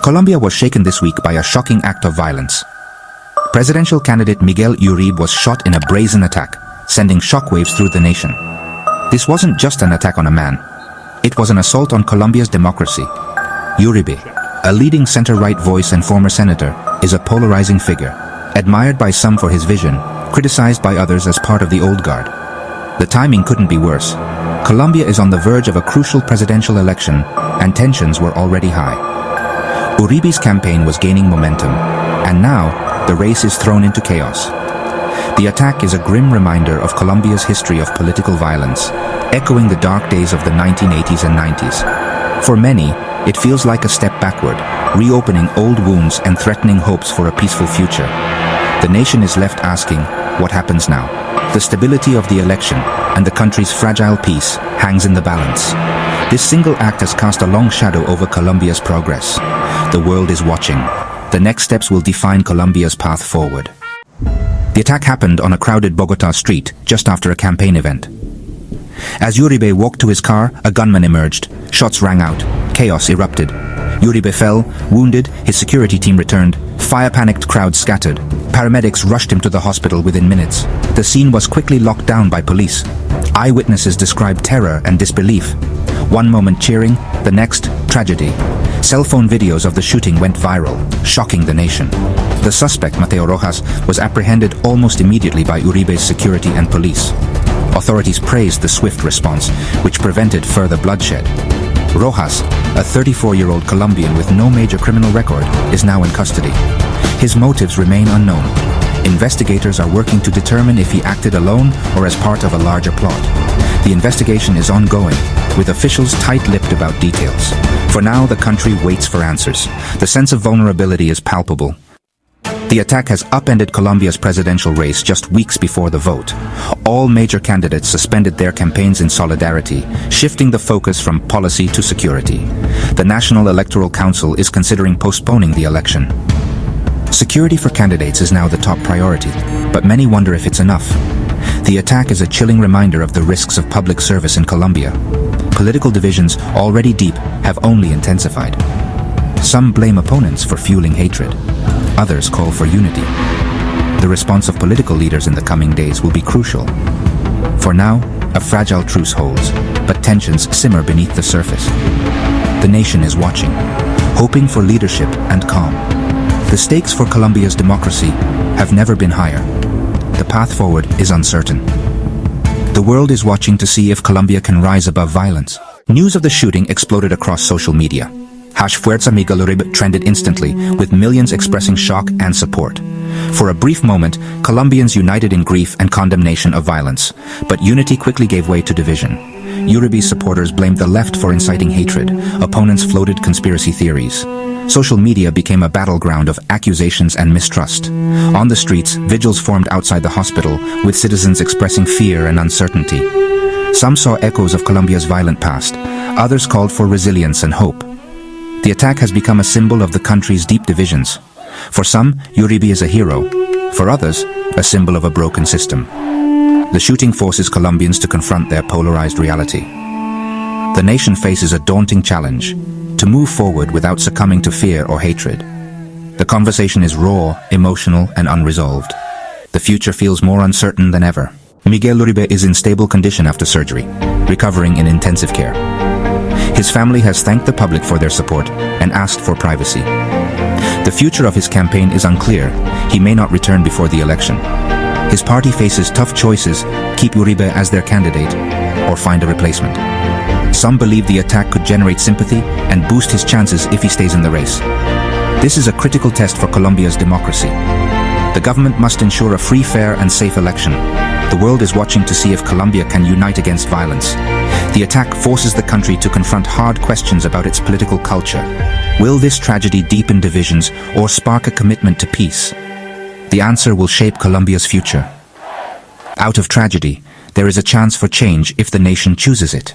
Colombia was shaken this week by a shocking act of violence. Presidential candidate Miguel Uribe was shot in a brazen attack, sending shockwaves through the nation. This wasn't just an attack on a man. It was an assault on Colombia's democracy. Uribe, a leading center-right voice and former senator, is a polarizing figure, admired by some for his vision, criticized by others as part of the old guard. The timing couldn't be worse. Colombia is on the verge of a crucial presidential election, and tensions were already high. Uribe's campaign was gaining momentum, and now the race is thrown into chaos. The attack is a grim reminder of Colombia's history of political violence, echoing the dark days of the 1980s and 90s. For many, it feels like a step backward, reopening old wounds and threatening hopes for a peaceful future. The nation is left asking, what happens now? The stability of the election and the country's fragile peace hangs in the balance. This single act has cast a long shadow over Colombia's progress. The world is watching. The next steps will define Colombia's path forward. The attack happened on a crowded Bogotá street just after a campaign event. As Uribe walked to his car, a gunman emerged. Shots rang out. Chaos erupted. Uribe fell, wounded, his security team returned. Fire-panicked crowds scattered. Paramedics rushed him to the hospital within minutes. The scene was quickly locked down by police. Eyewitnesses described terror and disbelief. One moment cheering, the next, tragedy. Cell phone videos of the shooting went viral, shocking the nation. The suspect, Mateo Rojas, was apprehended almost immediately by Uribe's security and police. Authorities praised the swift response, which prevented further bloodshed. Rojas, a 34-year-old Colombian with no major criminal record, is now in custody. His motives remain unknown. Investigators are working to determine if he acted alone or as part of a larger plot. The investigation is ongoing, with officials tight-lipped about details. For now, the country waits for answers. The sense of vulnerability is palpable. The attack has upended Colombia's presidential race just weeks before the vote. All major candidates suspended their campaigns in solidarity, shifting the focus from policy to security. The National Electoral Council is considering postponing the election. Security for candidates is now the top priority, but many wonder if it's enough. The attack is a chilling reminder of the risks of public service in Colombia. Political divisions, already deep, have only intensified. Some blame opponents for fueling hatred. Others call for unity. The response of political leaders in the coming days will be crucial. For now, a fragile truce holds, but tensions simmer beneath the surface. The nation is watching, hoping for leadership and calm. The stakes for Colombia's democracy have never been higher. The path forward is uncertain. The world is watching to see if Colombia can rise above violence. News of the shooting exploded across social media. #Fuerza Miguel Uribe trended instantly, with millions expressing shock and support. For a brief moment, Colombians united in grief and condemnation of violence, but unity quickly gave way to division. Uribe's supporters blamed the left for inciting hatred. Opponents floated conspiracy theories. Social media became a battleground of accusations and mistrust. On the streets, vigils formed outside the hospital, with citizens expressing fear and uncertainty. Some saw echoes of Colombia's violent past. Others called for resilience and hope. The attack has become a symbol of the country's deep divisions. For some, Uribe is a hero. For others, a symbol of a broken system. The shooting forces Colombians to confront their polarized reality. The nation faces a daunting challenge: to move forward without succumbing to fear or hatred. The conversation is raw, emotional, and unresolved. The future feels more uncertain than ever. Miguel Uribe is in stable condition after surgery, recovering in intensive care. His family has thanked the public for their support and asked for privacy. The future of his campaign is unclear. He may not return before the election. His party faces tough choices: keep Uribe as their candidate or find a replacement. Some believe the attack could generate sympathy and boost his chances if he stays in the race. This is a critical test for Colombia's democracy. The government must ensure a free, fair, and safe election. The world is watching to see if Colombia can unite against violence. The attack forces the country to confront hard questions about its political culture. Will this tragedy deepen divisions or spark a commitment to peace? The answer will shape Colombia's future. Out of tragedy, there is a chance for change if the nation chooses it.